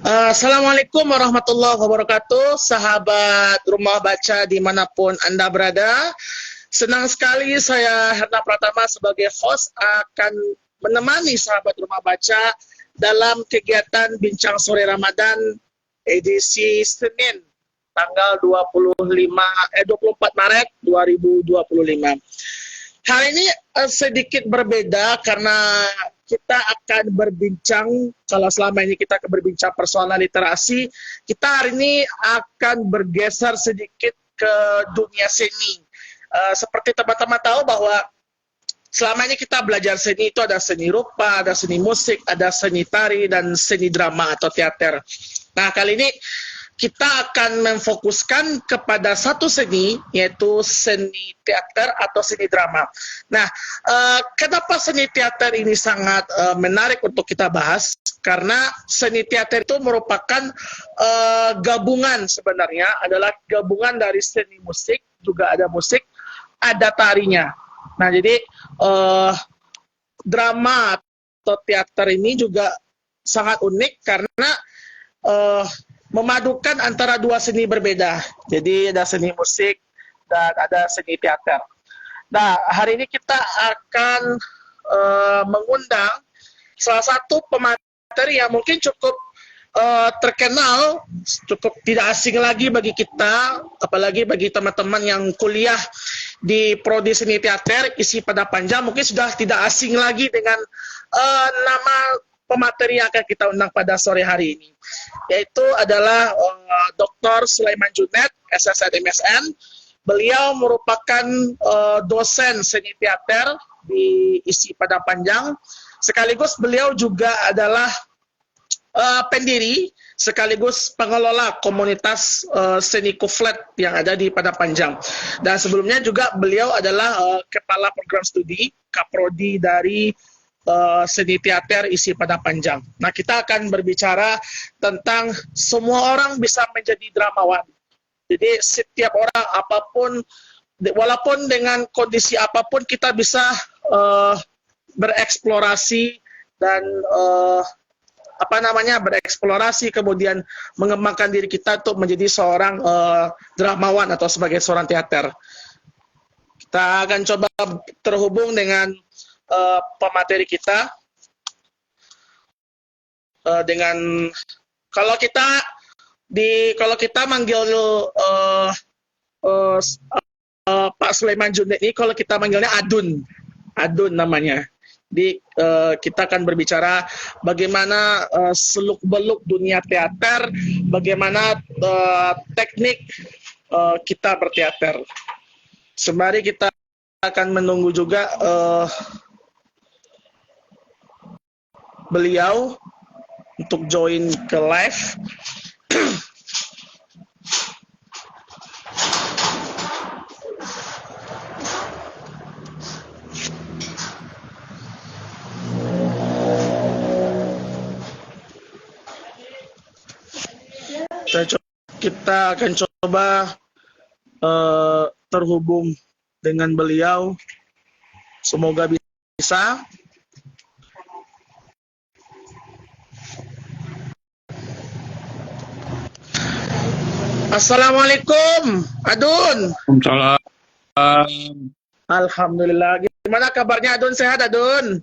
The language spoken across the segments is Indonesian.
Assalamualaikum warahmatullahi wabarakatuh, sahabat rumah baca dimanapun Anda berada. Senang sekali saya Herna Pratama sebagai host akan menemani sahabat rumah baca dalam kegiatan Bincang Sore Ramadan edisi Senin tanggal 24 Maret 2025. Hari ini sedikit berbeda karena kita akan berbincang, kalau selama ini kita akan berbincang persoalan literasi, kita hari ini akan bergeser sedikit ke dunia seni. Seperti teman-teman tahu bahwa selama ini kita belajar seni itu ada seni rupa, ada seni musik, ada seni tari, dan seni drama atau teater. Nah, kali ini kita akan memfokuskan kepada satu seni, yaitu seni teater atau seni drama. Nah, kenapa seni teater ini sangat menarik untuk kita bahas? Karena seni teater itu merupakan gabungan, sebenarnya adalah gabungan dari seni musik, juga ada musik, ada tarinya. Nah, jadi drama atau teater ini juga sangat unik karena memadukan antara dua seni berbeda. Jadi ada seni musik dan ada seni teater. Nah, hari ini kita akan mengundang salah satu pemateri yang mungkin cukup terkenal, cukup tidak asing lagi bagi kita, apalagi bagi teman-teman yang kuliah di prodi seni teater isi pada panjang, mungkin sudah tidak asing lagi dengan nama pemateri yang akan kita undang pada sore hari ini, yaitu adalah Dr. Sulaiman Junaid, SSN MSN. Beliau merupakan dosen seni teater di isi pada panjang, sekaligus beliau juga adalah pendiri sekaligus pengelola komunitas seni kuflet yang ada di Padang Panjang. Dan sebelumnya juga beliau adalah kepala program studi kaprodi dari seni teater isi Padang Panjang. Nah, kita akan berbicara tentang semua orang bisa menjadi dramawan. Jadi setiap orang apapun, walaupun dengan kondisi apapun, kita bisa bereksplorasi dan bereksplorasi, kemudian mengembangkan diri kita untuk menjadi seorang dramawan atau sebagai seorang teater. Kita akan coba terhubung dengan pemateri kita dengan kalau kita manggil Pak Sulaiman Junaid ini, kalau kita manggilnya Adun namanya. Jadi kita akan berbicara bagaimana seluk-beluk dunia teater, bagaimana teknik kita berteater. Sembari kita akan menunggu juga beliau untuk join ke live. Kita akan coba terhubung dengan beliau. Semoga bisa. Assalamualaikum, Adun. Waalaikumsalam. Alhamdulillah. Gimana kabarnya, Adun? Sehat, Adun?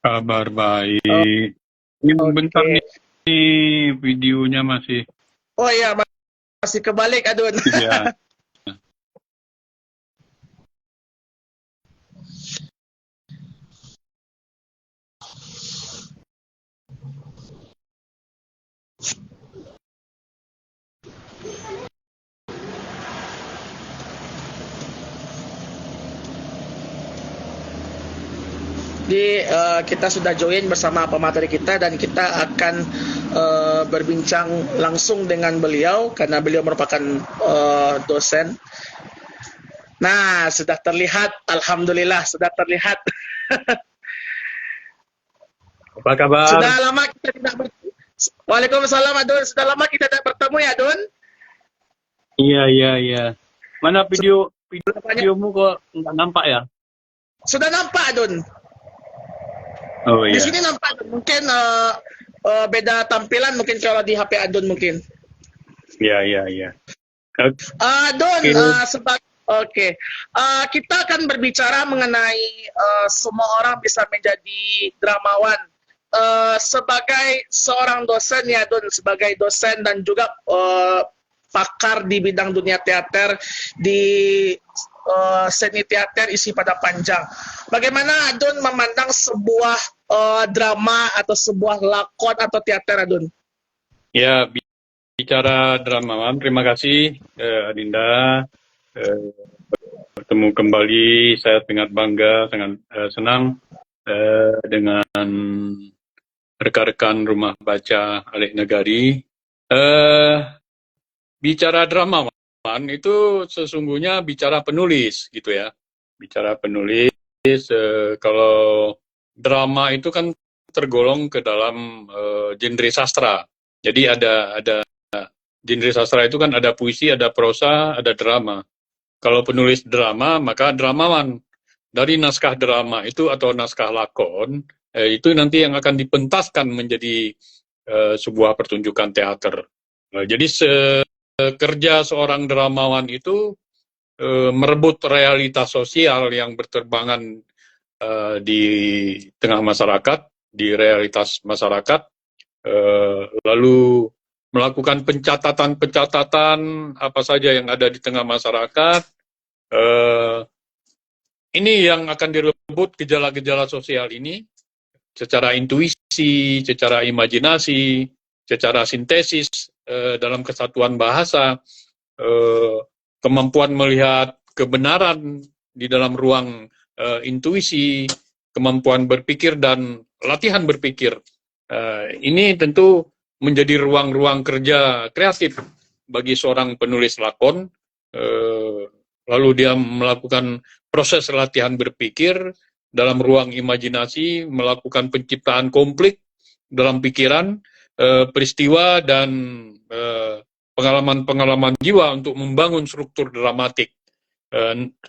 Kabar baik. Ini bentar nih videonya masih. Oh iya, masih kebalik, Adun. Iya. Jadi kita sudah join bersama pemateri kita dan kita akan berbincang langsung dengan beliau karena beliau merupakan dosen. Nah, sudah terlihat, alhamdulillah sudah terlihat. Apa kabar? Sudah lama kita tidak bertemu. Waalaikumsalam, Adun. Sudah lama kita tidak bertemu ya, Adun? Iya. Mana videomu kok nggak nampak ya? Sudah nampak, Adun. Oh iya. Di sini nampak, mungkin beda tampilan mungkin kalau di HP Adon mungkin. Ya, ya, ya. Don, Oke. oke. Kita akan berbicara mengenai semua orang bisa menjadi dramawan. Sebagai seorang dosen ya Don, sebagai dosen dan juga pakar di bidang dunia teater di seni teater isi pada panjang. Bagaimana Don memandang sebuah drama atau sebuah lakon atau teater Don? Ya, bicara dramawan, terima kasih Adinda. Bertemu kembali, saya sangat bangga, sangat senang dengan rekan-rekan rumah baca Alik Negari. Bicara dramawan itu sesungguhnya bicara penulis gitu ya. Bicara penulis, kalau drama itu kan tergolong ke dalam genre sastra. Jadi ada genre sastra itu kan ada puisi, ada prosa, ada drama. Kalau penulis drama, maka dramawan. Dari naskah drama itu atau naskah lakon, itu nanti yang akan dipentaskan menjadi sebuah pertunjukan teater. Jadi kerja seorang dramawan itu merebut realitas sosial yang berterbangan di tengah masyarakat, di realitas masyarakat, lalu melakukan pencatatan-pencatatan apa saja yang ada di tengah masyarakat. Ini yang akan direbut gejala-gejala sosial ini secara intuisi, secara imajinasi, secara sintesis dalam kesatuan bahasa, kemampuan melihat kebenaran di dalam ruang intuisi, kemampuan berpikir dan latihan berpikir. Ini tentu menjadi ruang-ruang kerja kreatif bagi seorang penulis lakon, lalu dia melakukan proses latihan berpikir dalam ruang imajinasi, melakukan penciptaan konflik dalam pikiran, peristiwa dan pengalaman-pengalaman jiwa untuk membangun struktur dramatik.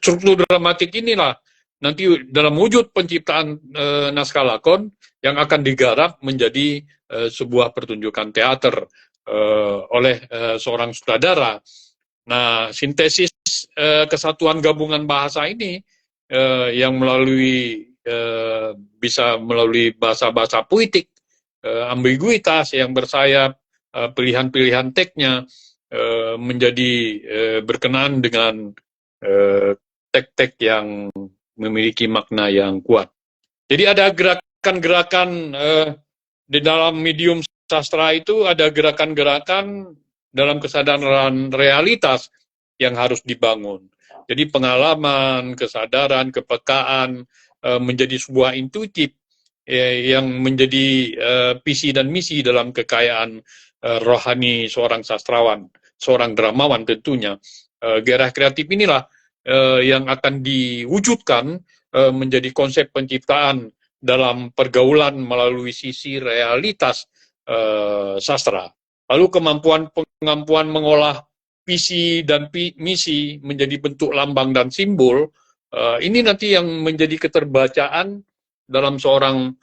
Struktur dramatik inilah nanti dalam wujud penciptaan naskah lakon yang akan digarap menjadi sebuah pertunjukan teater oleh seorang sutradara. Nah, sintesis kesatuan gabungan bahasa ini yang bisa melalui bahasa-bahasa puitik, ambiguitas yang bersayap, pilihan-pilihan teknya menjadi berkenaan dengan tek-tek yang memiliki makna yang kuat. Jadi ada gerakan-gerakan di dalam medium sastra itu, ada gerakan-gerakan dalam kesadaran realitas yang harus dibangun. Jadi pengalaman, kesadaran, kepekaan menjadi sebuah intuitif yang menjadi visi dan misi dalam kekayaan rohani seorang sastrawan, seorang dramawan tentunya. Gairah kreatif inilah yang akan diwujudkan menjadi konsep penciptaan dalam pergaulan melalui sisi realitas sastra. Lalu kemampuan mengolah visi dan misi menjadi bentuk lambang dan simbol, ini nanti yang menjadi keterbacaan dalam seorang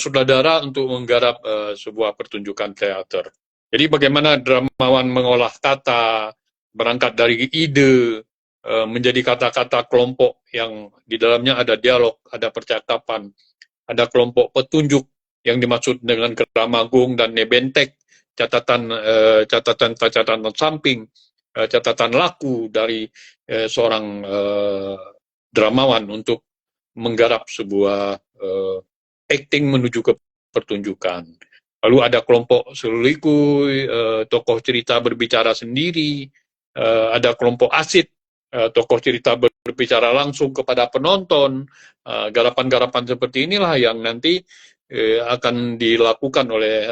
sutradara untuk menggarap sebuah pertunjukan teater. Jadi bagaimana dramawan mengolah kata, berangkat dari ide, menjadi kata-kata kelompok yang di dalamnya ada dialog, ada percakapan, ada kelompok petunjuk yang dimaksud dengan keramagung dan nebentek, catatan samping, catatan laku dari seorang dramawan untuk menggarap sebuah acting menuju ke pertunjukan. Lalu ada kelompok selulikuy, tokoh cerita berbicara sendiri, ada kelompok asid, tokoh cerita berbicara langsung kepada penonton. Garapan-garapan seperti inilah yang nanti akan dilakukan oleh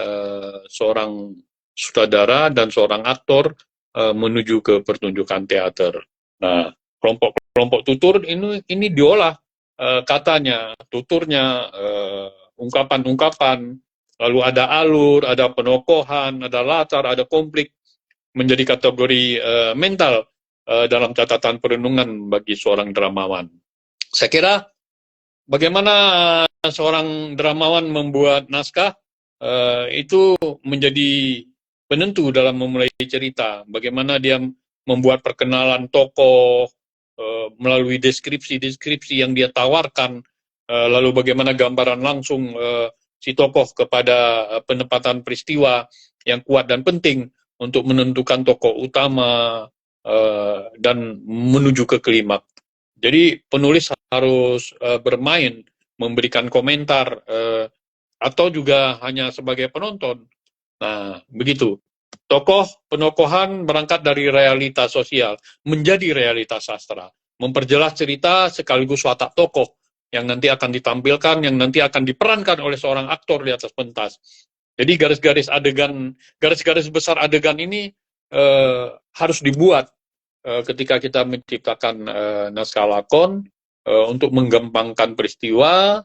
seorang sutradara dan seorang aktor menuju ke pertunjukan teater. Nah, kelompok tutur ini diolah katanya, tuturnya, ungkapan-ungkapan, lalu ada alur, ada penokohan, ada latar, ada konflik, menjadi kategori mental dalam catatan perenungan bagi seorang dramawan. Saya kira bagaimana seorang dramawan membuat naskah, itu menjadi penentu dalam memulai cerita. Bagaimana dia membuat perkenalan tokoh melalui deskripsi-deskripsi yang dia tawarkan, lalu bagaimana gambaran langsung si tokoh kepada penempatan peristiwa yang kuat dan penting untuk menentukan tokoh utama dan menuju ke klimaks. Jadi penulis harus bermain, memberikan komentar, atau juga hanya sebagai penonton. Nah, begitu. Tokoh penokohan berangkat dari realitas sosial menjadi realitas sastra, memperjelas cerita sekaligus watak tokoh yang nanti akan ditampilkan, yang nanti akan diperankan oleh seorang aktor di atas pentas. Jadi garis-garis besar adegan ini harus dibuat ketika kita menciptakan naskah lakon untuk menggampangkan peristiwa,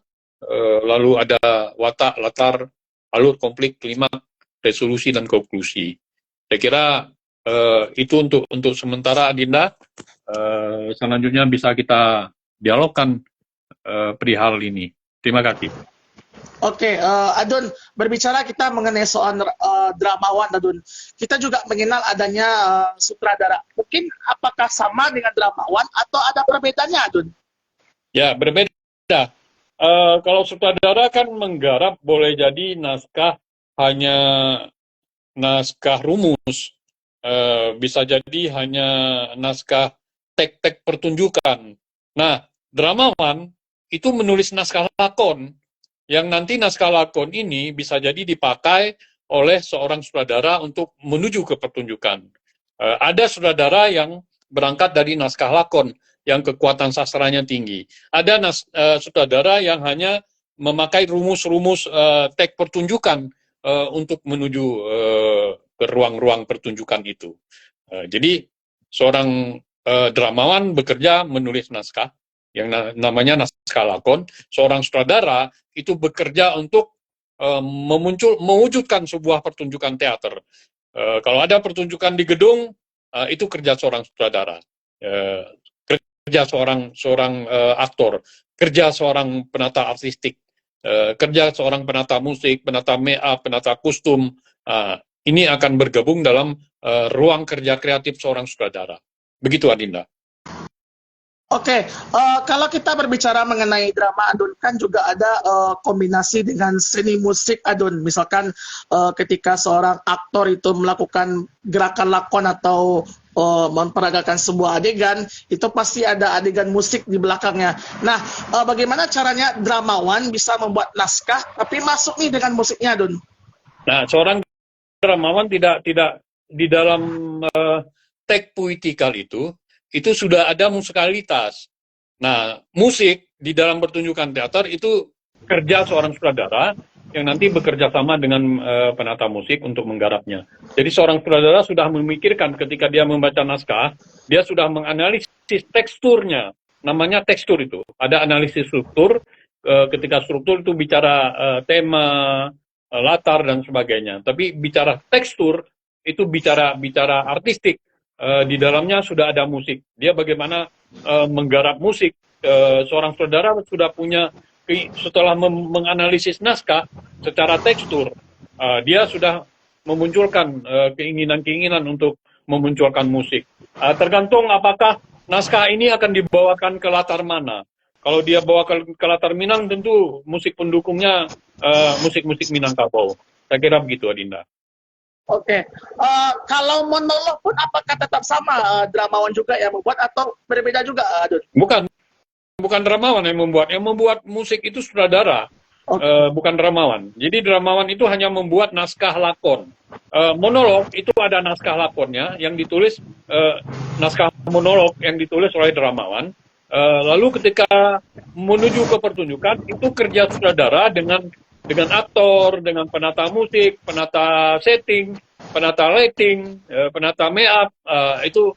lalu ada watak, latar, alur, konflik, klimaks, resolusi dan konklusi. Saya kira itu untuk sementara, Adinda. Selanjutnya bisa kita dialogkan perihal ini. Terima kasih. Oke, Adun, berbicara kita mengenai soal dramawan, Adun. Kita juga mengenal adanya sutradara. Mungkin apakah sama dengan dramawan atau ada perbedaannya, Adun? Ya, berbeda. Kalau sutradara kan menggarap boleh jadi naskah hanya naskah rumus, bisa jadi hanya naskah tek-tek pertunjukan. Nah, dramawan itu menulis naskah lakon, yang nanti naskah lakon ini bisa jadi dipakai oleh seorang sutradara untuk menuju ke pertunjukan. Ada sutradara yang berangkat dari naskah lakon, yang kekuatan sastranya tinggi. Ada sutradara yang hanya memakai rumus-rumus tek pertunjukan untuk menuju ke ruang-ruang pertunjukan itu. Jadi seorang dramawan bekerja menulis naskah yang namanya naskah lakon. Seorang sutradara itu bekerja untuk mewujudkan sebuah pertunjukan teater. Kalau ada pertunjukan di gedung, itu kerja seorang sutradara, kerja seorang aktor, kerja seorang penata artistik, kerja seorang penata musik, penata make-up, penata kostum. Ini akan bergabung dalam ruang kerja kreatif seorang sutradara. Begitu, Adinda. Oke, kalau kita berbicara mengenai drama, Adun, kan juga ada kombinasi dengan seni musik, Adun. Misalkan ketika seorang aktor itu melakukan gerakan lakon atau memperagakan sebuah adegan, itu pasti ada adegan musik di belakangnya. Nah, bagaimana caranya dramawan bisa membuat naskah, tapi masuk nih dengan musiknya, Adun? Nah, seorang dramawan tidak di dalam teks puitikal itu sudah ada musikalitas. Nah, musik di dalam pertunjukan teater itu kerja seorang sutradara yang nanti bekerja sama dengan penata musik untuk menggarapnya. Jadi seorang sutradara sudah memikirkan ketika dia membaca naskah, dia sudah menganalisis teksturnya. Namanya tekstur itu. Ada analisis struktur, ketika struktur itu bicara tema, latar, dan sebagainya. Tapi bicara tekstur, itu bicara artistik. Di dalamnya sudah ada musik. Dia bagaimana menggarap musik. Seorang sutradara sudah punya, setelah menganalisis naskah secara tekstur, dia sudah memunculkan keinginan-keinginan untuk memunculkan musik. Tergantung apakah naskah ini akan dibawakan ke latar mana. Kalau dia bawa ke latar Minang, tentu musik pendukungnya musik-musik Minangkabau. Saya kira begitu, Adinda. Oke, kalau monolog pun apakah tetap sama dramawan juga yang membuat atau berbeda juga, Adun? Bukan dramawan yang membuat musik itu sutradara, bukan dramawan. Jadi dramawan itu hanya membuat naskah lakon. Monolog itu ada naskah lakonnya yang ditulis, naskah monolog yang ditulis oleh dramawan. Lalu ketika menuju ke pertunjukan itu kerja sutradara dengan aktor, dengan penata musik, penata setting, penata lighting, penata make-up, itu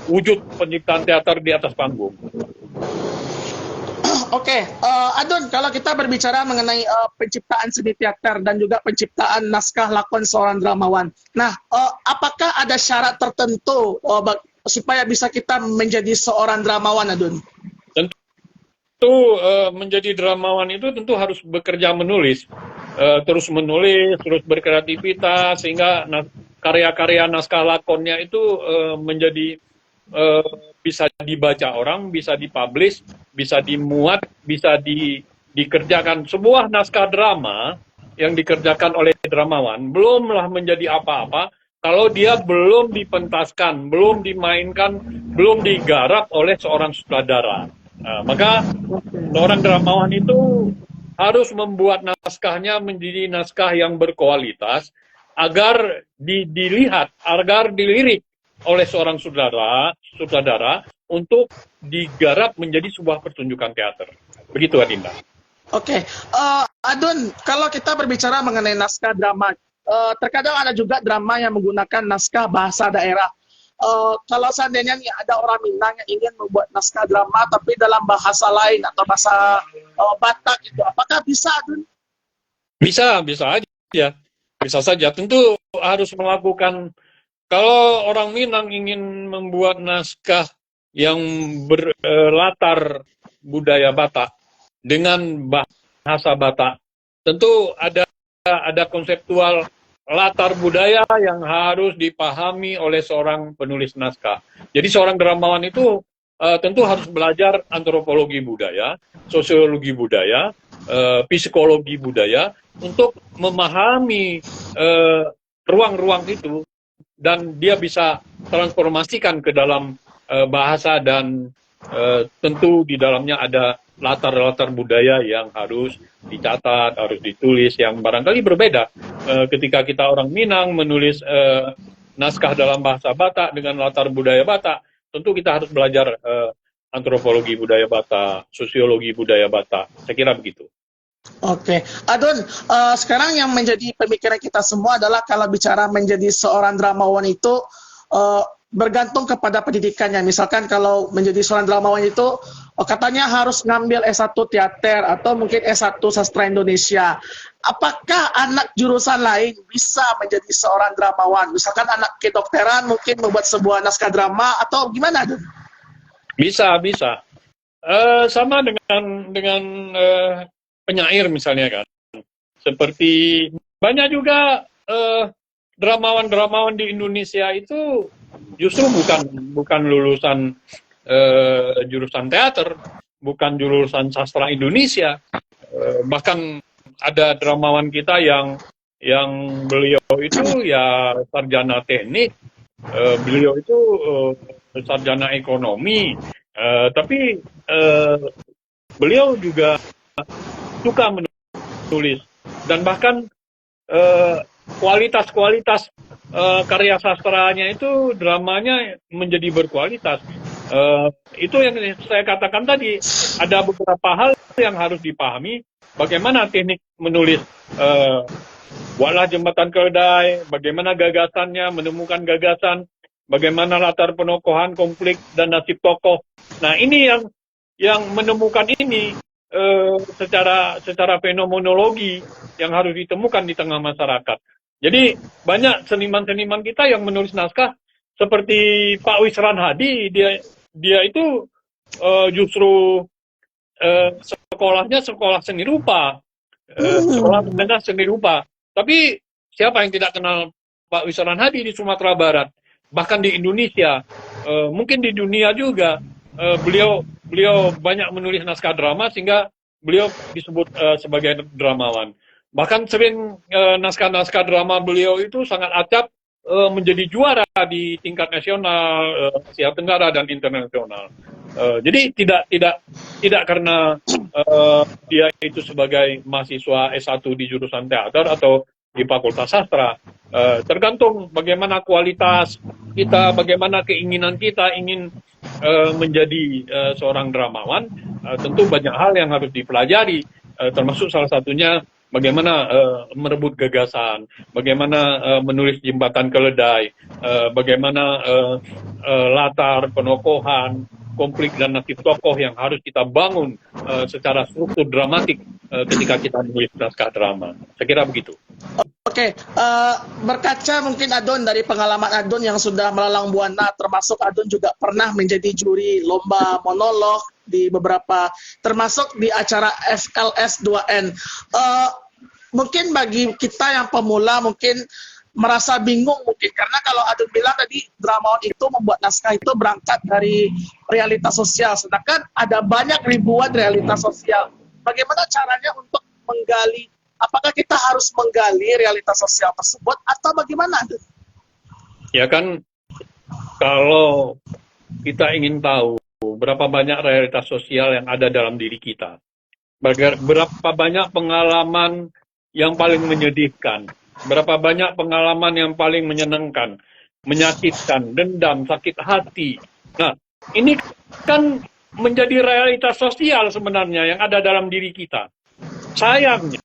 wujud penciptaan teater di atas panggung. Oke, Adun, kalau kita berbicara mengenai penciptaan seni teater dan juga penciptaan naskah lakon seorang dramawan, nah, apakah ada syarat tertentu supaya bisa kita menjadi seorang dramawan, Adun? Tentu menjadi dramawan itu tentu harus bekerja menulis. terus menulis, terus berkreativitas, sehingga karya-karya naskah lakonnya itu menjadi bisa dibaca orang, bisa dipublish, bisa dimuat, bisa dikerjakan. Sebuah naskah drama yang dikerjakan oleh dramawan belumlah menjadi apa-apa kalau dia belum dipentaskan, belum dimainkan, belum digarap oleh seorang sutradara. Maka seorang dramawan itu harus membuat naskahnya menjadi naskah yang berkualitas agar dilihat, agar dilirik oleh seorang sutradara untuk digarap menjadi sebuah pertunjukan teater. Begitu, Adinda. Oke, Adun, kalau kita berbicara mengenai naskah drama, terkadang ada juga drama yang menggunakan naskah bahasa daerah. Kalau seandainya nih ada orang Minang yang ingin membuat naskah drama tapi dalam bahasa lain atau bahasa Batak itu, apakah bisa, Adun? Bisa aja. Bisa saja. Tentu harus melakukan, kalau orang Minang ingin membuat naskah yang berlatar budaya Batak dengan bahasa Batak, tentu ada konseptual latar budaya yang harus dipahami oleh seorang penulis naskah. Jadi seorang dramawan itu tentu harus belajar antropologi budaya, sosiologi budaya, psikologi budaya untuk memahami ruang-ruang itu, dan dia bisa transformasikan ke dalam bahasa, dan tentu di dalamnya ada latar-latar budaya yang harus dicatat, harus ditulis, yang barangkali berbeda ketika kita orang Minang menulis naskah dalam bahasa Batak dengan latar budaya Batak. Tentu kita harus belajar antropologi budaya Batak, sosiologi budaya Batak. Saya kira begitu. Oke, Adun, sekarang yang menjadi pemikiran kita semua adalah kalau bicara menjadi seorang dramawan itu bergantung kepada pendidikannya. Misalkan kalau menjadi seorang dramawan itu katanya harus ngambil S1 teater atau mungkin S1 sastra Indonesia. Apakah anak jurusan lain bisa menjadi seorang dramawan? Misalkan anak kedokteran mungkin membuat sebuah naskah drama atau gimana, Adun? Bisa. Sama dengan penyair misalnya kan. Seperti banyak juga dramawan-dramawan di Indonesia itu justru bukan lulusan jurusan teater, bukan jurusan sastra Indonesia. Bahkan ada dramawan kita yang beliau itu ya sarjana teknik, beliau itu sarjana ekonomi, tapi beliau juga suka menulis, dan bahkan kualitas karya sastranya itu, dramanya menjadi berkualitas. Itu yang saya katakan tadi, ada beberapa hal yang harus dipahami. Bagaimana teknik menulis Walah Jembatan Keledai, bagaimana gagasannya, menemukan gagasan, bagaimana latar penokohan, konflik, dan nasib tokoh. Nah, ini yang menemukan ini secara fenomenologi yang harus ditemukan di tengah masyarakat. Jadi banyak seniman-seniman kita yang menulis naskah seperti Pak Wisran Hadi, dia itu justru sekolahnya sekolah seni rupa, sekolah menengah seni rupa. Tapi siapa yang tidak kenal Pak Wisran Hadi di Sumatera Barat, bahkan di Indonesia, mungkin di dunia juga. Beliau banyak menulis naskah drama sehingga beliau disebut sebagai dramawan. Bahkan sering naskah-naskah drama beliau itu sangat acap menjadi juara di tingkat nasional, Asia Tenggara dan internasional. Jadi tidak karena dia itu sebagai mahasiswa S1 di jurusan teater atau di Fakultas Sastra. Tergantung bagaimana kualitas kita, bagaimana keinginan kita ingin menjadi seorang dramawan. Tentu banyak hal yang harus dipelajari, termasuk salah satunya bagaimana merebut gagasan, bagaimana menulis Jembatan Keledai, bagaimana latar penokohan, konflik dan nasib tokoh yang harus kita bangun secara struktur dramatik ketika kita menulis naskah drama. Saya kira begitu. Oke, berkaca mungkin Adun dari pengalaman Adun yang sudah melalang buana, termasuk Adun juga pernah menjadi juri lomba monolog di beberapa, termasuk di acara FLS 2N. mungkin bagi kita yang pemula mungkin merasa bingung mungkin karena kalau Adun bilang tadi dramawan itu membuat naskah itu berangkat dari realitas sosial, sedangkan ada banyak ribuan realitas sosial. Bagaimana caranya untuk menggali? Apakah kita harus menggali realitas sosial tersebut atau bagaimana? Ya kan, kalau kita ingin tahu berapa banyak realitas sosial yang ada dalam diri kita, berapa banyak pengalaman yang paling menyedihkan, berapa banyak pengalaman yang paling menyenangkan, menyakitkan, dendam, sakit hati. Nah, ini kan menjadi realitas sosial sebenarnya yang ada dalam diri kita. Sayangnya,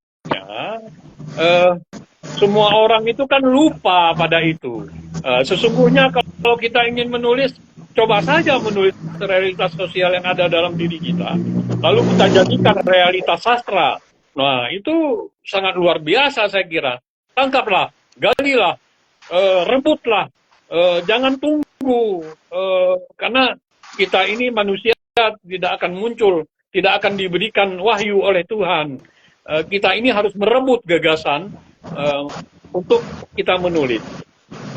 semua orang itu kan lupa pada itu. Sesungguhnya kalau kita ingin menulis, coba saja menulis realitas sosial yang ada dalam diri kita. Lalu kita jadikan realitas sastra. Nah, itu sangat luar biasa saya kira. Tangkaplah, galilah, rebutlah, jangan tunggu. Karena kita ini manusia tidak akan muncul, tidak akan diberikan wahyu oleh Tuhan. Kita ini harus merebut gagasan untuk kita menulis.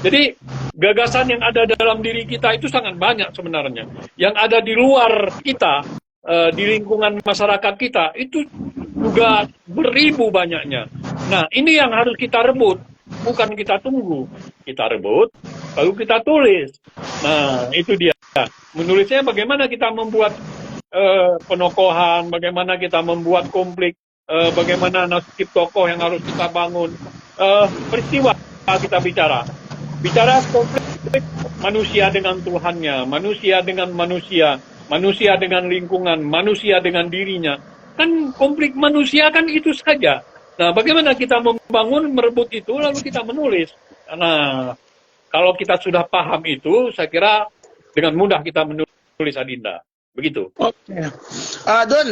Jadi gagasan yang ada dalam diri kita itu sangat banyak sebenarnya. Yang ada di luar kita, di lingkungan masyarakat kita, itu juga beribu banyaknya. Nah, ini yang harus kita rebut, bukan kita tunggu. Kita rebut, lalu kita tulis. Nah, itu dia. Menulisnya bagaimana kita membuat penokohan, bagaimana kita membuat konflik, bagaimana nasib tokoh yang harus kita bangun. Peristiwa kita bicara konflik manusia dengan Tuhannya, manusia dengan manusia, manusia dengan lingkungan, manusia dengan dirinya. Kan konflik manusia kan itu saja. Nah, bagaimana kita membangun, merebut itu, lalu kita menulis. Nah, kalau kita sudah paham itu, saya kira dengan mudah kita menulis, Adinda. Begitu. Oke. Don,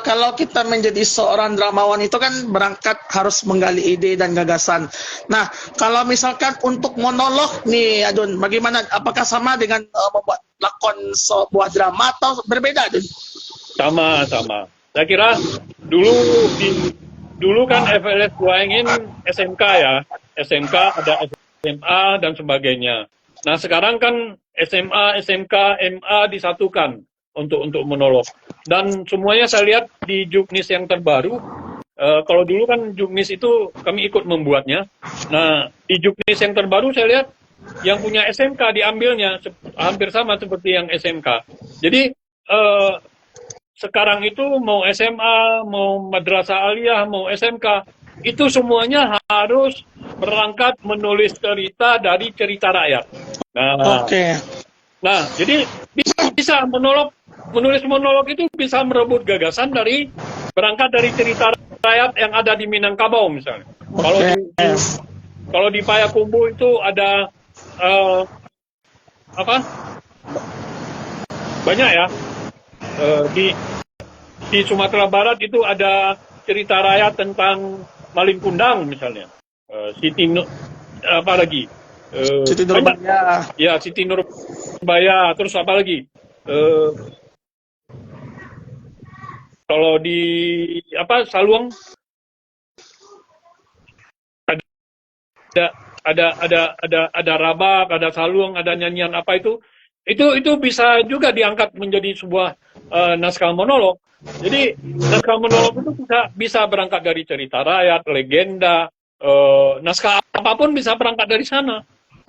kalau kita menjadi seorang dramawan itu kan berangkat harus menggali ide dan gagasan. Nah, kalau misalkan untuk monolog nih, Don, bagaimana? Apakah sama dengan membuat lakon sebuah drama atau berbeda, Don? Sama. Saya kira dulu kan FLS Waingin SMK ya. SMK ada SMA dan sebagainya. Nah, sekarang kan SMA, SMK, MA disatukan untuk monolog. Dan semuanya saya lihat di Juknis yang terbaru. Kalau dulu kan Juknis itu kami ikut membuatnya. Nah, di Juknis yang terbaru saya lihat yang punya SMK diambilnya hampir sama seperti yang SMK. Jadi sekarang itu mau SMA, mau madrasah aliyah, mau SMK, itu semuanya harus berangkat menulis cerita dari cerita rakyat. Nah, nah, jadi bisa menulis monolog itu bisa merebut gagasan berangkat dari cerita rakyat yang ada di Minangkabau misalnya. Kalau di Payakumbuh itu ada banyak ya. Di Sumatera Barat itu ada cerita rakyat tentang Malin Kundang misalnya. Siti Nurbaya. Ya, Siti Nurbaya. Terus apa lagi? Kalau di Saluang ada Rabak, ada Saluang, ada nyanyian apa itu bisa juga diangkat menjadi sebuah naskah monolog. Jadi naskah monolog itu bisa berangkat dari cerita rakyat, legenda, naskah apapun bisa berangkat dari sana.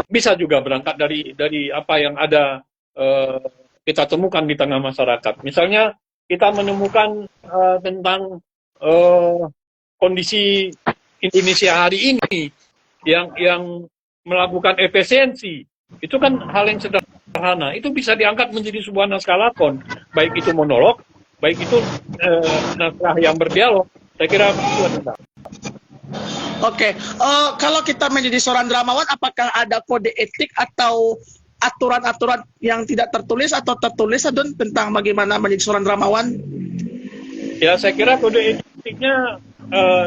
Bisa juga berangkat dari apa yang ada kita temukan di tengah masyarakat. Misalnya kita menemukan tentang kondisi Indonesia hari ini yang melakukan efisiensi. Itu kan hal yang sederhana. Itu bisa diangkat menjadi sebuah naskah lakon, baik itu monolog, baik itu naskah yang berdialog. Saya kira itu adalah. Oke, kalau kita menjadi seorang dramawan, apakah ada kode etik atau aturan-aturan yang tidak tertulis atau tertulis, Adun, tentang bagaimana menjadi seorang dramawan? Ya, saya kira kode etiknya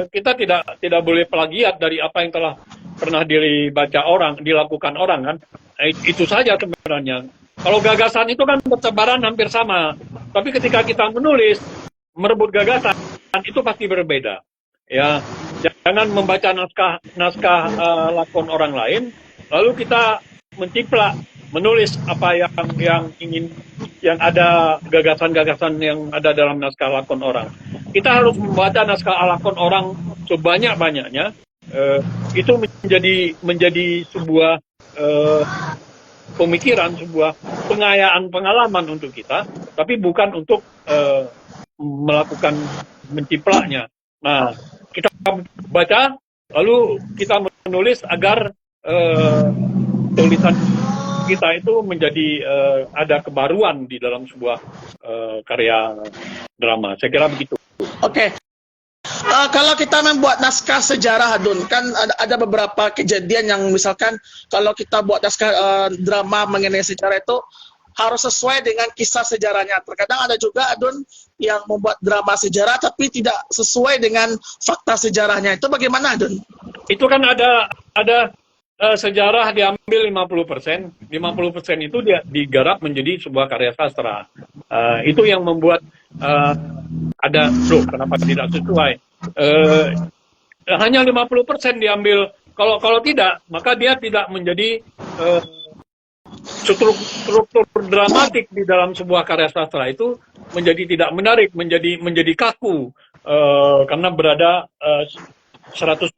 kita tidak boleh plagiat dari apa yang telah pernah dilakukan orang kan. Itu saja sebenarnya. Kalau gagasan itu kan bertebaran hampir sama, tapi ketika kita menulis, merebut gagasan itu pasti berbeda. Ya, Jangan membaca naskah lakon orang lain, lalu kita menciplak, menulis apa yang ada gagasan-gagasan yang ada dalam naskah lakon orang. Kita harus membaca naskah lakon orang sebanyak-banyaknya. Itu menjadi sebuah pemikiran, sebuah pengayaan pengalaman untuk kita, tapi bukan untuk melakukan menciplaknya. Nah, kita baca, lalu kita menulis agar tulisan kita itu menjadi ada kebaruan di dalam sebuah karya drama. Saya kira begitu. Oke. Kalau kita membuat naskah sejarah, Adun, kan ada beberapa kejadian yang misalkan kalau kita buat naskah drama mengenai sejarah itu harus sesuai dengan kisah sejarahnya. Terkadang ada juga, Adun, yang membuat drama sejarah tapi tidak sesuai dengan fakta sejarahnya. Itu bagaimana, Adun? Itu kan ada sejarah diambil 50%, 50% itu digarap menjadi sebuah karya sastra. Itu yang membuat ada, kenapa tidak sesuai? Hanya 50% diambil. Kalau tidak, maka dia tidak menjadi struktur dramatik di dalam sebuah karya sastra itu menjadi tidak menarik, menjadi kaku karena berada 100%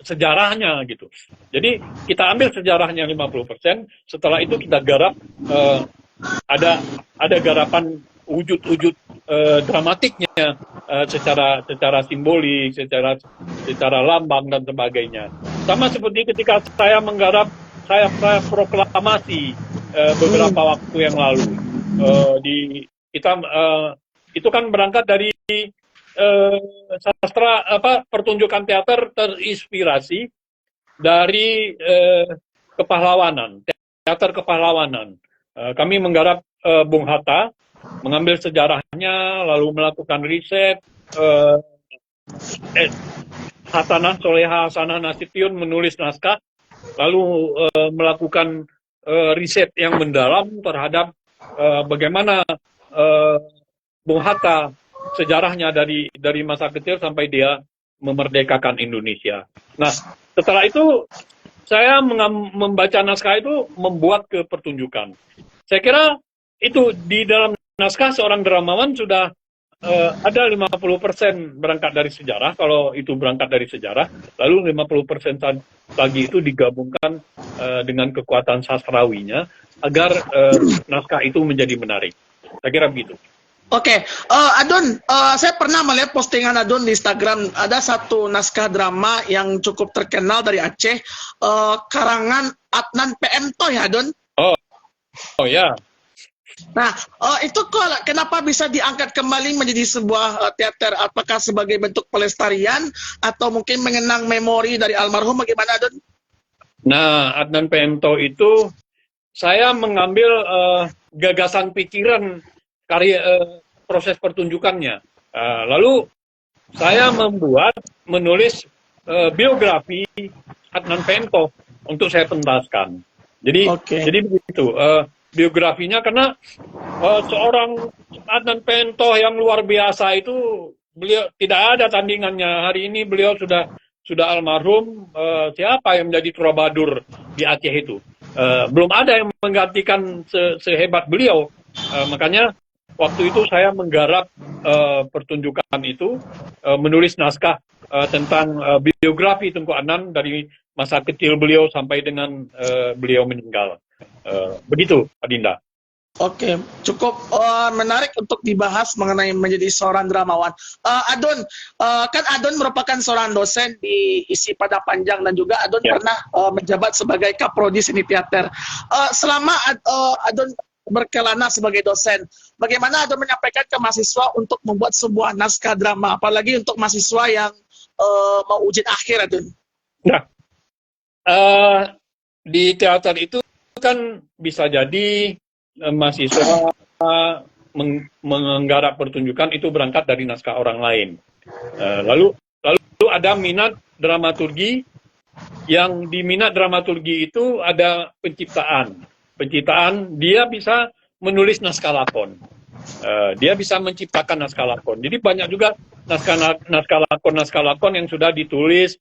sejarahnya gitu. Jadi kita ambil sejarahnya 50%, setelah itu kita garap ada garapan wujud-wujud dramatiknya secara simbolik, secara lambang dan sebagainya. Sama seperti ketika saya menggarap saya proklamasi beberapa waktu yang lalu itu kan berangkat dari sastra pertunjukan teater terinspirasi dari kepahlawanan, teater kepahlawanan. Kami menggarap Bung Hatta, mengambil sejarahnya, lalu melakukan riset. Hasanah Soleha Hasanah Nasution menulis naskah, lalu melakukan riset yang mendalam terhadap bagaimana Bung Hatta sejarahnya dari masa kecil sampai dia memerdekakan Indonesia. Nah, setelah itu saya membaca naskah itu membuat ke pertunjukan. Saya kira itu di dalam naskah seorang dramawan sudah ada 50% berangkat dari sejarah, kalau itu berangkat dari sejarah, lalu 50% lagi itu digabungkan dengan kekuatan sastrawinya agar naskah itu menjadi menarik. Saya kira begitu. Oke, Adun, saya pernah melihat postingan Adun di Instagram, ada satu naskah drama yang cukup terkenal dari Aceh, karangan Adnan PM Toh ya, Adun? Oh ya. Nah, itu kenapa bisa diangkat kembali menjadi sebuah teater? Apakah sebagai bentuk pelestarian atau mungkin mengenang memori dari almarhum? Bagaimana, Adun? Nah, Adnan PM Toh itu saya mengambil gagasan pikiran karya proses pertunjukannya. Lalu saya menulis biografi Adnan PM Toh untuk saya pentaskan. Jadi begitu. Biografinya karena seorang Adnan PM Toh yang luar biasa itu, beliau tidak ada tandingannya. Hari ini beliau sudah almarhum. Siapa yang menjadi troubadour di Aceh itu? Belum ada yang menggantikan sehebat beliau. Makanya waktu itu saya menggarap pertunjukan itu, menulis naskah tentang biografi Tunku Adnan dari masa kecil beliau sampai dengan beliau meninggal. Begitu, Adinda. Oke, cukup menarik untuk dibahas mengenai menjadi seorang dramawan. Adun, kan Adun merupakan seorang dosen di ISI Padang Panjang dan juga Adun pernah menjabat sebagai Kaprodi Seni Teater. Selama Adun berkelana sebagai dosen, bagaimana Adun menyampaikan ke mahasiswa untuk membuat sebuah naskah drama, apalagi untuk mahasiswa yang mau ujian akhir, Adun? Nah, di teater itu kan bisa jadi mahasiswa menggarap pertunjukan itu berangkat dari naskah orang lain. Lalu ada minat dramaturgi, yang di minat dramaturgi itu ada penciptaan. Dia bisa menulis naskah lakon. Dia bisa menciptakan naskah lakon. Jadi banyak juga naskah lakon yang sudah ditulis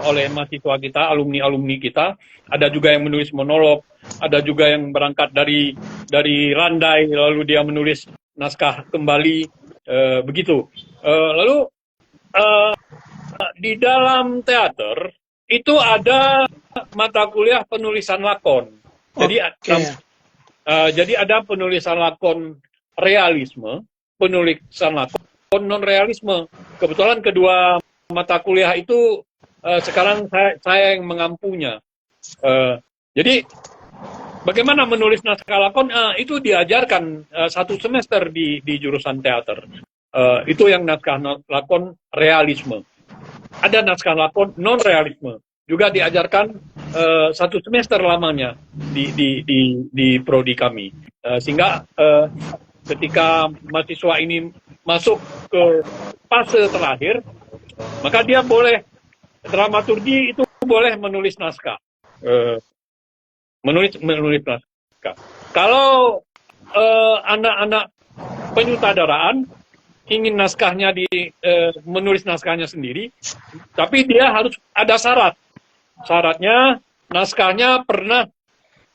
oleh mahasiswa kita, alumni kita. Ada juga yang menulis monolog, ada juga yang berangkat dari Randai, lalu dia menulis naskah kembali, begitu. Lalu di dalam teater itu ada mata kuliah penulisan lakon. Jadi jadi ada penulisan lakon realisme, penulisan lakon non realisme. Kebetulan kedua mata kuliah itu sekarang saya yang mengampunya. Jadi bagaimana menulis naskah lakon itu diajarkan 1 semester di jurusan teater. Itu yang naskah lakon realisme. Ada naskah lakon non realisme juga diajarkan 1 semester lamanya di prodi kami, sehingga ketika mahasiswa ini masuk ke fase terakhir, maka dia boleh dramaturgi itu boleh menulis naskah, menulis naskah. Kalau anak-anak penyutradaraan ingin naskahnya menulis naskahnya sendiri, tapi dia harus ada syarat. Syaratnya naskahnya pernah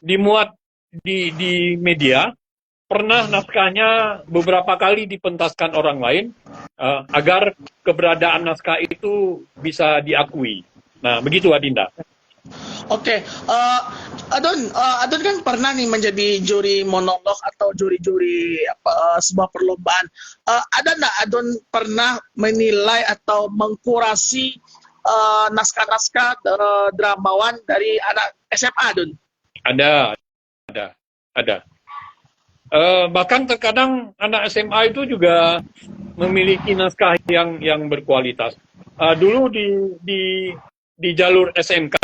dimuat di media, pernah naskahnya beberapa kali dipentaskan orang lain, agar keberadaan naskah itu bisa diakui. Nah, begitu Adinda. Oke, Adon kan pernah nih menjadi juri monolog atau juri-juri sebuah perlombaan. Ada nggak Adon pernah menilai atau mengkurasi naskah-naskah dramawan dari anak SMA, Adon? Ada. Bahkan terkadang anak SMA itu juga memiliki naskah yang berkualitas. Dulu di jalur SMK,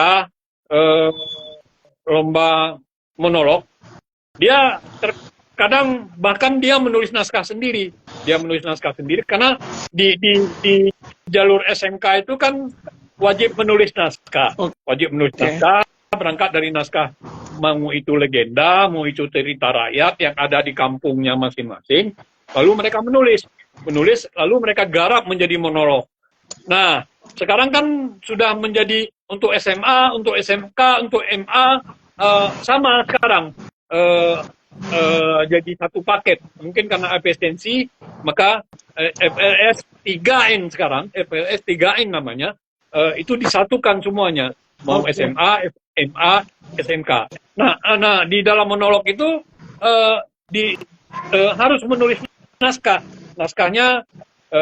lomba monolog, dia terkadang bahkan dia menulis naskah sendiri. Karena di jalur SMK itu kan wajib menulis naskah. Naskah, berangkat dari naskah, mau itu legenda, mau itu cerita rakyat yang ada di kampungnya masing-masing. Lalu mereka menulis, lalu mereka garap menjadi monolog. Nah, sekarang kan sudah menjadi untuk SMA, untuk SMK, untuk MA, sama sekarang. Jadi satu paket. Mungkin karena efisiensi, maka FLS 3N sekarang, FLS 3N namanya, itu disatukan semuanya. Mau SMA, MA, SMK. Nah, di dalam monolog itu harus menulis naskah. Naskahnya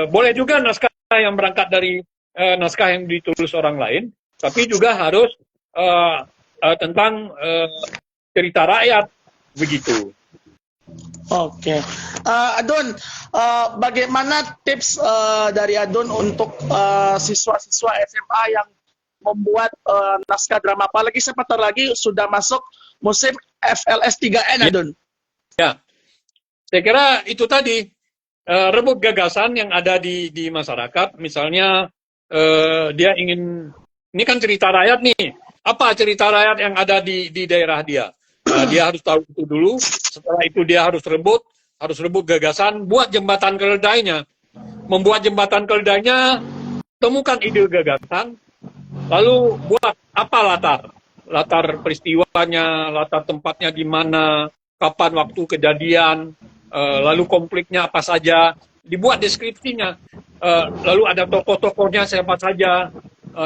boleh juga naskah yang berangkat dari naskah yang ditulis orang lain, tapi juga harus tentang cerita rakyat, begitu. Oke, Adon, bagaimana tips dari Adon untuk siswa-siswa SMA yang membuat naskah drama, apalagi sebentar lagi sudah masuk musim FLS 3N, Adon? Ya, saya kira itu tadi, rebut gagasan yang ada di masyarakat. Misalnya dia ingin, ini kan cerita rakyat nih, apa cerita rakyat yang ada di daerah dia. Dia harus tahu itu dulu. Setelah itu dia harus rebut gagasan, buat jembatan keledainya. Membuat jembatan keledainya, temukan ide gagasan, lalu buat apa latar peristiwanya, latar tempatnya di mana, kapan waktu kejadian, lalu konfliknya apa saja, dibuat deskripsinya, lalu ada tokoh-tokohnya siapa saja,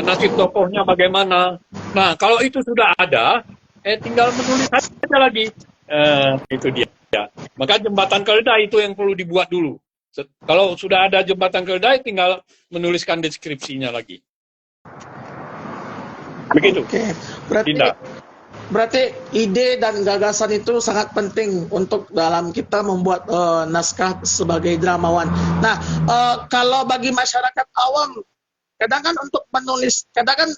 nasib tokohnya bagaimana. Nah, kalau itu sudah ada, tinggal menulis saja lagi. Itu dia. Maka jembatan keledai itu yang perlu dibuat dulu. Kalau sudah ada jembatan keledai, tinggal menuliskan deskripsinya lagi. Begitu. Oke. Berarti ide dan gagasan itu sangat penting untuk dalam kita membuat naskah sebagai dramawan. Nah, kalau bagi masyarakat awam, kadang kan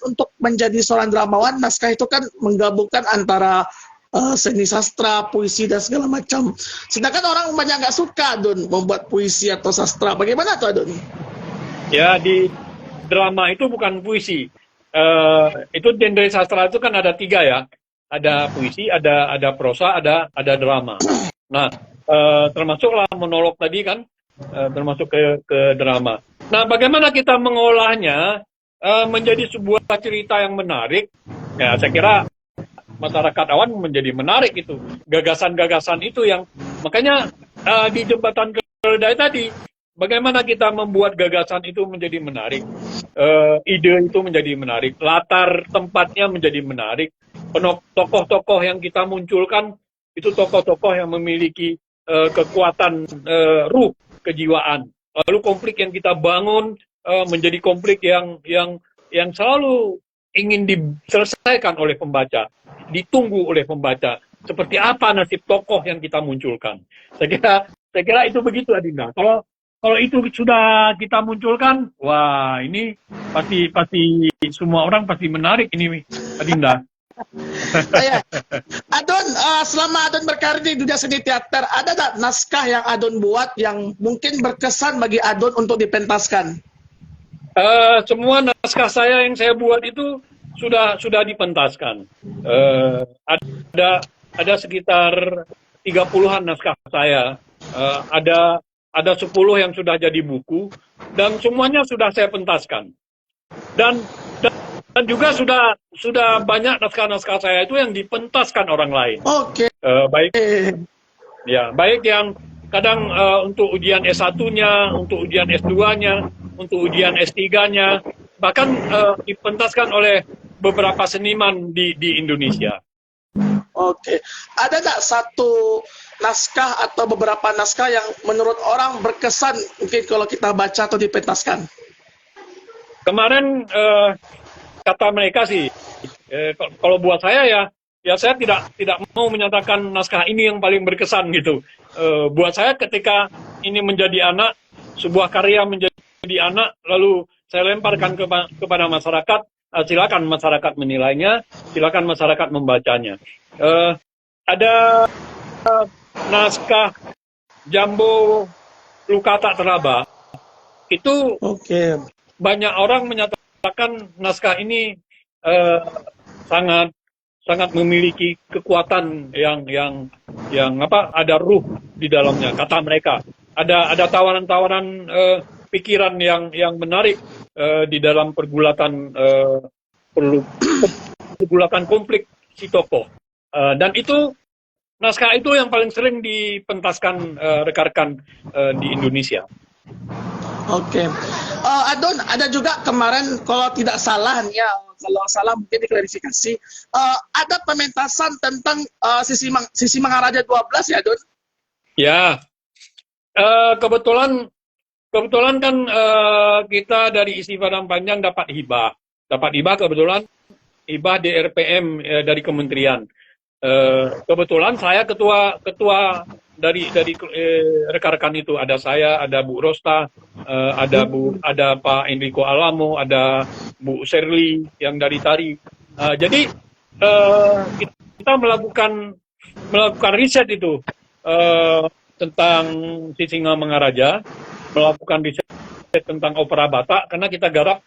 untuk menjadi seorang dramawan, naskah itu kan menggabungkan antara seni sastra, puisi dan segala macam. Sedangkan orang banyak nggak suka, Don, membuat puisi atau sastra. Bagaimana tuh, Don? Ya, di drama itu bukan puisi. Itu genre sastra itu kan ada 3 ya. Ada puisi, ada prosa, ada drama. Nah, termasuklah monolog tadi kan, termasuk ke drama. Nah, bagaimana kita mengolahnya menjadi sebuah cerita yang menarik? Ya, saya kira masyarakat awan menjadi menarik itu. Gagasan-gagasan itu yang makanya di jembatan keledai tadi, bagaimana kita membuat gagasan itu menjadi menarik, ide itu menjadi menarik, latar tempatnya menjadi menarik, tokoh-tokoh yang kita munculkan itu tokoh-tokoh yang memiliki kekuatan ruh, kejiwaan. Lalu konflik yang kita bangun menjadi konflik yang selalu ingin diselesaikan oleh pembaca, ditunggu oleh pembaca. Seperti apa nasib tokoh yang kita munculkan? Saya kira itu begitu, Adinda. Kalau itu sudah kita munculkan, wah ini pasti semua orang pasti menarik ini, Adinda. Ya. Adon, selama Adon berkarir di dunia seni teater, ada tak naskah yang Adon buat yang mungkin berkesan bagi Adon untuk dipentaskan? Semua naskah saya yang saya buat itu sudah dipentaskan. Ada sekitar 30-an naskah saya. Ada 10 yang sudah jadi buku dan semuanya sudah saya pentaskan. Dan juga sudah banyak naskah-naskah saya itu yang dipentaskan orang lain. Oke. Baik yang kadang untuk ujian S1-nya, untuk ujian S2-nya, untuk ujian S3-nya, bahkan dipentaskan oleh beberapa seniman di Indonesia. Oke. Ada nggak satu naskah atau beberapa naskah yang menurut orang berkesan mungkin kalau kita baca atau dipentaskan? Kemarin kata mereka sih, kalau buat saya ya saya tidak mau menyatakan naskah ini yang paling berkesan gitu. Buat saya ketika ini menjadi anak, sebuah karya menjadi anak, lalu saya lemparkan kepada masyarakat, silakan masyarakat menilainya, silakan masyarakat membacanya. Ada naskah Jambo Luka Tak Teraba, itu banyak orang menyatakan naskah ini sangat memiliki kekuatan yang ada ruh di dalamnya, kata mereka. Ada tawaran-tawaran pikiran yang menarik di dalam pergulatan konflik si tokoh. Dan itu naskah itu yang paling sering dipentaskan rekan-rekan di Indonesia. Oke. Adon, ada juga kemarin kalau tidak salah nih ya, kalau salah mungkin diklarifikasi, ada pementasan tentang Sisi Mangaraja 12 ya, Don? Ya. Kebetulan kan kita dari Isi Padang Panjang dapat hibah. Kebetulan hibah DRPM dari kementerian. Kebetulan saya ketua dari rekan-rekan itu, ada saya, ada Bu Rosta, ada Pak Enrico Alamo, ada Bu Sherly yang dari Tari. Jadi kita melakukan riset itu tentang Sisinga Mangaraja, melakukan riset tentang opera Batak karena kita garap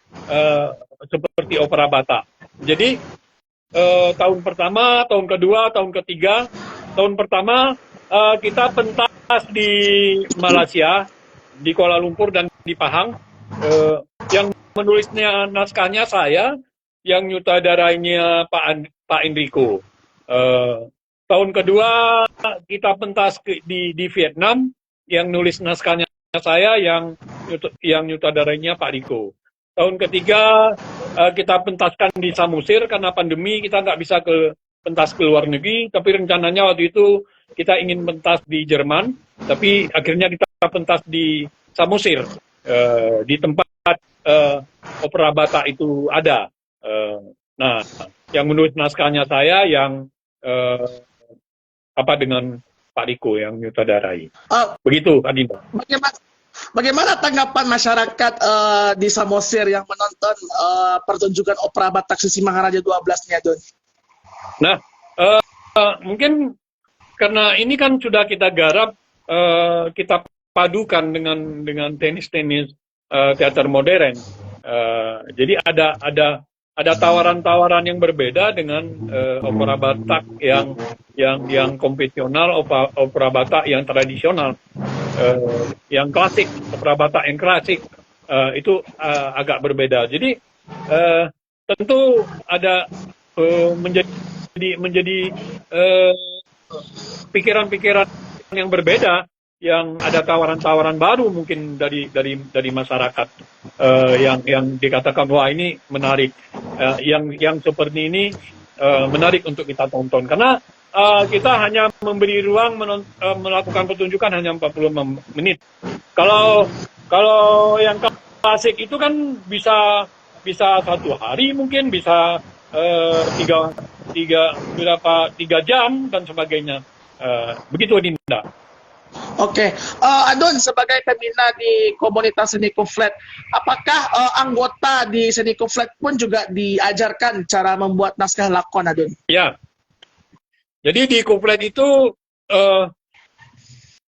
seperti opera Batak. Jadi tahun pertama, tahun kedua, tahun ketiga, tahun pertama kita pentas di Malaysia, di Kuala Lumpur dan di Pahang. Yang menulisnya naskahnya saya, yang nyutradarainya Pak Enrico. Tahun kedua kita pentas di Vietnam, yang nulis naskahnya saya, yang nyutradarainya Pak Riko. Tahun ketiga kita pentaskan di Samosir karena pandemi kita nggak bisa pentas ke luar negeri, tapi rencananya waktu itu kita ingin pentas di Jerman, tapi akhirnya kita pentas di Samosir, di tempat opera Batak itu ada. Nah, yang menulis naskahnya saya, yang dengan Pak Riko yang nyutradarai. Begitu, Adinda. Bagaimana tanggapan masyarakat di Samosir yang menonton pertunjukan opera Batak Sisi Mangaraja 12-nya, Don? Nah, mungkin karena ini kan sudah kita garap, kita padukan dengan tenis teater modern. Jadi ada ada tawaran-tawaran yang berbeda dengan opera Batak yang konvensional, opera Batak yang tradisional, yang klasik, opera Batak yang klasik itu agak berbeda. Jadi tentu ada menjadi pikiran-pikiran yang berbeda, yang ada tawaran-tawaran baru mungkin dari masyarakat yang dikatakan wah ini menarik, yang seperti ini menarik untuk kita tonton, karena kita hanya memberi ruang melakukan pertunjukan hanya 45 menit. Kalau yang klasik itu kan bisa 1 hari, mungkin bisa 3 jam dan sebagainya. Begitu, Dinda. Oke, Adun sebagai pembina di komunitas seni kuflet, apakah anggota di seni kuflet pun juga diajarkan cara membuat naskah lakon, Adun? Ya, jadi di kuflet itu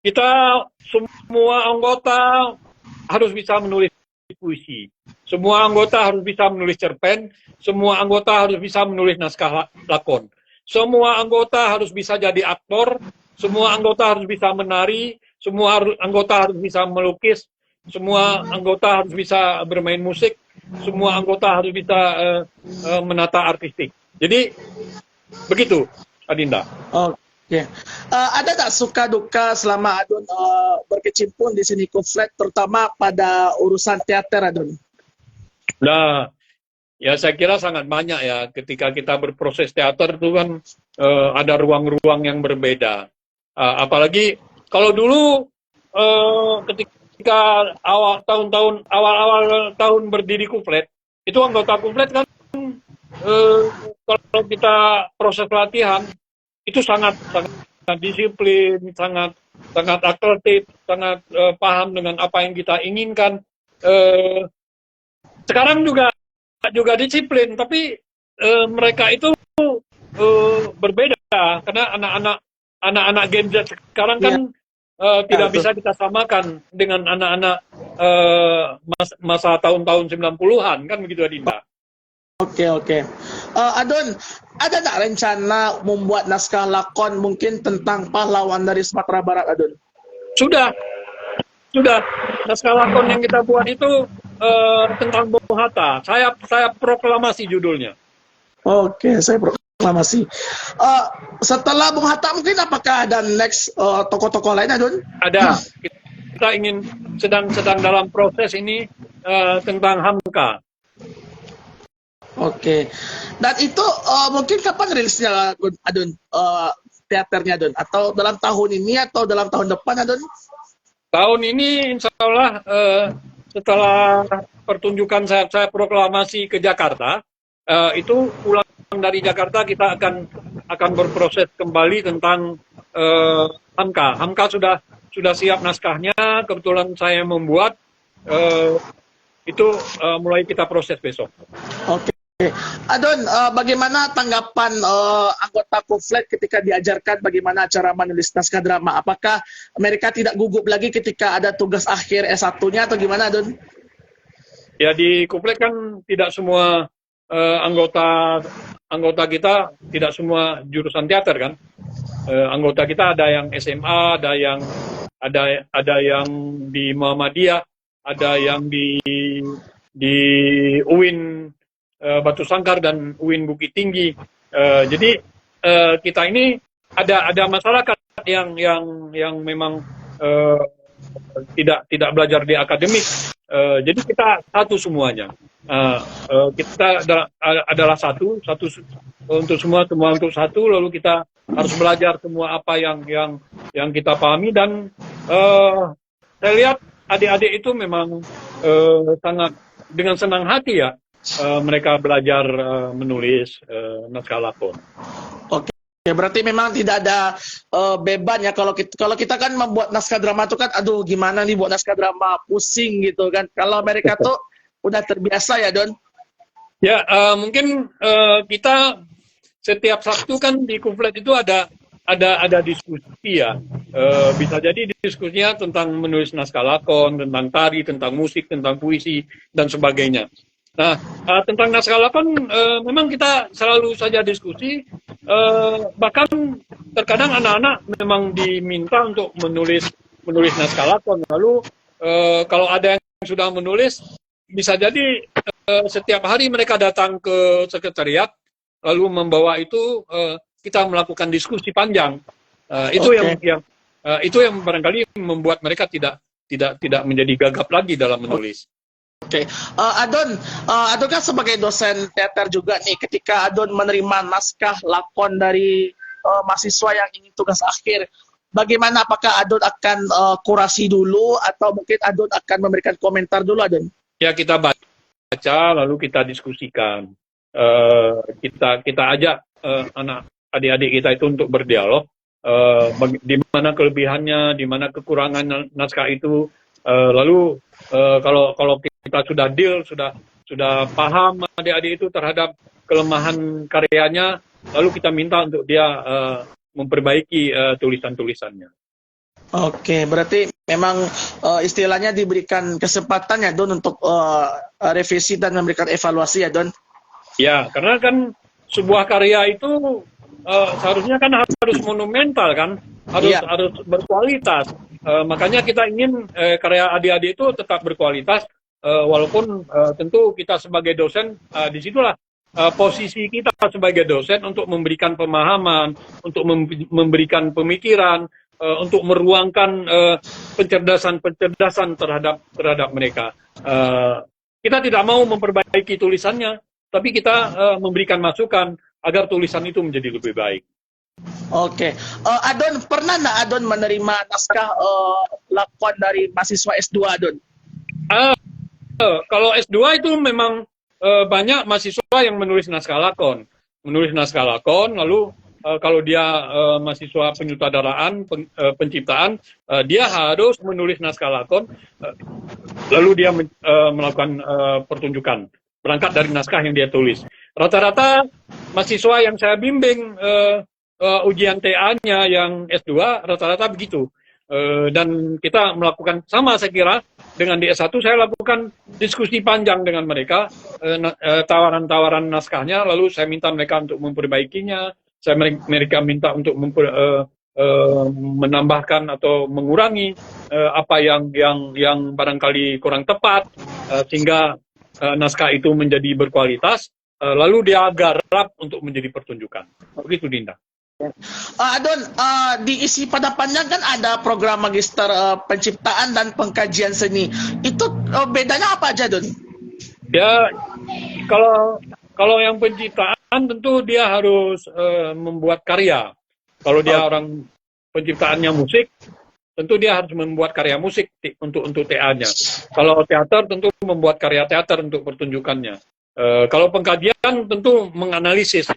kita semua anggota harus bisa menulis puisi, semua anggota harus bisa menulis cerpen, semua anggota harus bisa menulis naskah lakon, semua anggota harus bisa jadi aktor, semua anggota harus bisa menari, semua anggota harus bisa melukis, semua anggota harus bisa bermain musik, semua anggota harus bisa menata artistik. Jadi begitu, Adinda. Oke. Ada tak suka duka selama Adun berkecimpung di seni kuflet, terutama pada urusan teater, Adun? Nah, ya saya kira sangat banyak ya. Ketika kita berproses teater itu kan ada ruang-ruang yang berbeda. Apalagi kalau dulu ketika awal-awal tahun berdiri kuflet, itu anggota kuflet kan kalau kita proses latihan itu sangat disiplin, sangat atletik, sangat paham dengan apa yang kita inginkan. Sekarang juga disiplin, tapi mereka itu berbeda karena anak-anak Gen Z sekarang kan tidak bisa kita samakan dengan anak-anak masa tahun-tahun 90-an, kan begitu, Adinda. Oke. Adun, ada tak rencana membuat naskah lakon mungkin tentang pahlawan dari Sumatera Barat, Adun? Sudah. Naskah lakon yang kita buat itu tentang Bung Hatta. Saya proklamasi judulnya. Oke, saya proklamasi. Setelah Bung Hatta mungkin apakah ada next tokoh-tokoh lain, Adun? Ada. Kita ingin sedang dalam proses ini tentang Hamka. Oke. Dan itu mungkin kapan rilisnya, Adun? Teaternya, Adun? Atau dalam tahun ini atau dalam tahun depan, Adun? Tahun ini insya Allah setelah pertunjukan saya proklamasi ke Jakarta, itu pulang dari Jakarta kita akan berproses kembali tentang Hamka. Hamka sudah siap naskahnya, kebetulan saya membuat, itu mulai kita proses besok. Oke. Adun, bagaimana tanggapan anggota kuflet ketika diajarkan bagaimana cara menulis naskah drama? Apakah mereka tidak gugup lagi ketika ada tugas akhir S1-nya atau gimana, Adun? Ya, di kuflet kan tidak semua anggota kita tidak semua jurusan teater kan. Anggota kita ada yang SMA, ada yang di Muhammadiyah, ada yang di UIN Batu Sangkar dan UIN Bukit Tinggi. Jadi kita ini ada masyarakat yang memang tidak belajar di akademik. Jadi kita satu semuanya. Kita adalah satu untuk semua untuk satu. Lalu kita harus belajar semua apa yang kita pahami, dan saya lihat adik-adik itu memang sangat dengan senang hati ya. Mereka belajar menulis naskah lakon. Oke, berarti memang tidak ada beban ya. Kalau kita kan membuat naskah drama itu kan, aduh gimana nih buat naskah drama, pusing gitu kan. Kalau mereka tuh udah terbiasa ya, Don? Ya, mungkin kita setiap Sabtu kan di kuflet itu ada diskusi ya. Bisa jadi diskusinya tentang menulis naskah lakon, tentang tari, tentang musik, tentang puisi dan sebagainya. Nah, tentang naskah lakon memang kita selalu saja diskusi, bahkan terkadang anak-anak memang diminta untuk menulis naskah lakon. Lalu kalau ada yang sudah menulis, bisa jadi setiap hari mereka datang ke sekretariat, lalu membawa itu, kita melakukan diskusi panjang. Itu Oke. itu yang barangkali membuat mereka tidak menjadi gagap lagi dalam menulis. Oke, Adon kan sebagai dosen teater juga nih, ketika Adon menerima naskah lakon dari mahasiswa yang ingin tugas akhir, bagaimana? Apakah Adon akan kurasi dulu atau mungkin Adon akan memberikan komentar dulu, Adon? Ya, kita baca lalu kita diskusikan. Kita ajak anak adik-adik kita itu untuk berdialog. Di mana kelebihannya, di mana kekurangan naskah itu. Lalu kalau kita sudah deal, sudah paham adik-adik itu terhadap kelemahan karyanya, lalu kita minta untuk dia memperbaiki tulisan-tulisannya. Oke, berarti memang istilahnya diberikan kesempatan ya, Don, untuk revisi dan memberikan evaluasi ya, Don? Ya, karena kan sebuah karya itu seharusnya kan harus monumental kan, harus berkualitas. Makanya kita ingin karya adik-adik itu tetap berkualitas, walaupun tentu kita sebagai dosen, disitulah posisi kita sebagai dosen untuk memberikan pemahaman, untuk memberikan pemikiran, untuk meruangkan pencerdasan terhadap mereka. Kita tidak mau memperbaiki tulisannya, tapi kita memberikan masukan agar tulisan itu menjadi lebih baik. Oke, Adon, pernah nggak Adon menerima naskah lakon dari mahasiswa S2, Adon? Kalau S2 itu memang banyak mahasiswa yang menulis naskah lakon. Lalu kalau dia mahasiswa penyutradaraan, penciptaan, dia harus menulis naskah lakon, lalu dia melakukan pertunjukan, berangkat dari naskah yang dia tulis. Rata-rata mahasiswa yang saya bimbing ujian TA-nya yang S2, rata-rata begitu. Dan kita melakukan sama, saya kira, dengan di S1 saya lakukan diskusi panjang dengan mereka, tawaran-tawaran naskahnya, lalu saya minta mereka untuk memperbaikinya, mereka minta untuk menambahkan atau mengurangi apa yang barangkali kurang tepat, sehingga naskah itu menjadi berkualitas, lalu dia garap untuk menjadi pertunjukan. Begitu, Dinda. Adon, di isi padapannya kan ada program magister penciptaan dan pengkajian seni. Itu bedanya apa aja, Don? Ya, kalau yang penciptaan tentu dia harus membuat karya. Kalau dia orang penciptaannya musik, tentu dia harus membuat karya musik untuk TA-nya. Kalau teater tentu membuat karya teater untuk pertunjukannya. Kalau pengkajian tentu menganalisis,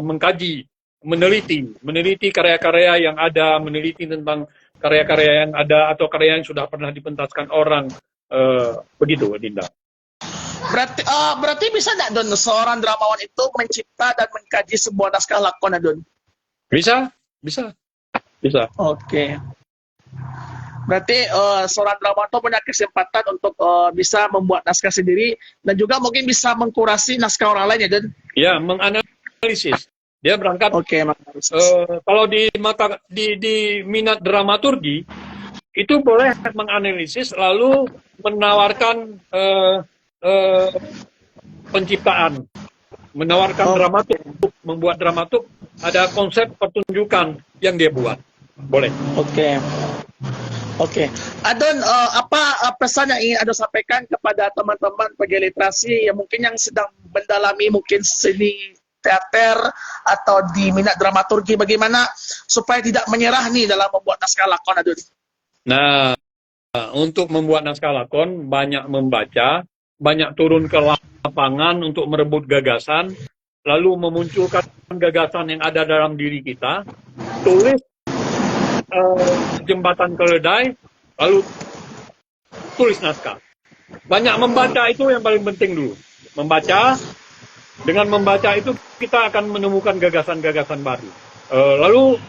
mengkaji, meneliti karya-karya yang ada, meneliti tentang karya-karya yang ada atau karya yang sudah pernah dipentaskan orang, begitu, Dinda. Berarti bisa nggak, Don, seorang dramawan itu mencipta dan mengkaji sebuah naskah lakon, Don? Bisa. Oke. Berarti seorang dramawan itu punya kesempatan untuk bisa membuat naskah sendiri dan juga mungkin bisa mengkurasi naskah orang lain, ya, Don? Ya, menganalisis. Dia berangkat. Kalau di minat dramaturgi itu boleh menganalisis lalu menawarkan penciptaan, menawarkan dramaturg, membuat dramaturg, ada konsep pertunjukan yang dia buat. Boleh. Oke. Adon, apa pesan yang ingin Adon sampaikan kepada teman-teman pegiat literasi yang mungkin yang sedang mendalami mungkin seni teater atau di minat dramaturgi, bagaimana supaya tidak menyerah nih dalam membuat naskah lakon, Adon? Nah, untuk membuat naskah lakon banyak membaca, banyak turun ke lapangan untuk merebut gagasan, lalu memunculkan gagasan yang ada dalam diri kita, tulis jembatan keledai, lalu tulis naskah. Banyak membaca itu yang paling penting dulu. Membaca, dengan membaca itu kita akan menemukan gagasan-gagasan baru. Lalu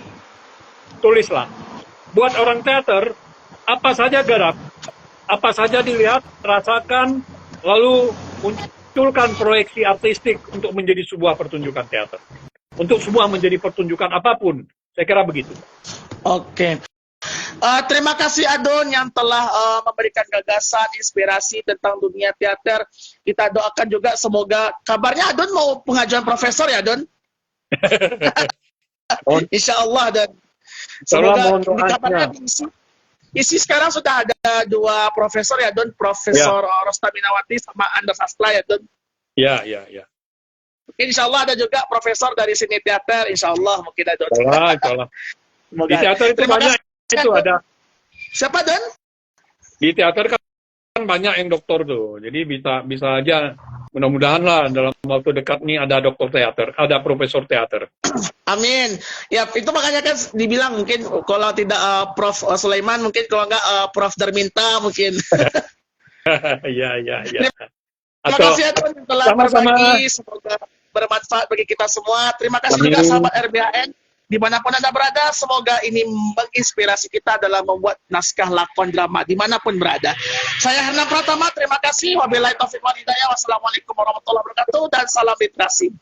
tulislah. Buat orang teater, apa saja garap, apa saja dilihat, rasakan, lalu munculkan proyeksi artistik untuk menjadi sebuah pertunjukan teater. Untuk semua menjadi pertunjukan apapun, saya kira begitu. Oke. Terima kasih Adon yang telah memberikan gagasan, inspirasi tentang dunia teater. Kita doakan juga semoga, kabarnya Adon mau pengajuan profesor ya Adon? Insya Allah, dan semoga kabarnya isi sekarang sudah ada 2 profesor ya Don, Profesor Rostaminawati sama Anda Sastra ya Don. Ya. Mungkin insya Allah ada juga profesor dari seni teater, insya Allah mungkin ada. Insya Allah. Di teater itu banyak itu ada. Siapa Don? Di teater kan banyak yang doktor tuh, jadi bisa aja. Mudah-mudahan lah dalam waktu dekat nih ada doktor teater, ada profesor teater. Amin. Ya itu makanya kan dibilang mungkin kalau tidak Prof Sulaiman, mungkin kalau enggak Prof Darminta mungkin. Iya. Terima kasih ya Don telah berbagi, semoga bermanfaat bagi kita semua. Terima kasih juga sahabat RBHN dimanapun Anda berada, semoga ini menginspirasi kita dalam membuat naskah lakon drama dimanapun berada. Saya Herna Pratama, terima kasih. Wabillahi taufiq wal hidayah. Wassalamualaikum warahmatullahi wabarakatuh dan salam literasi.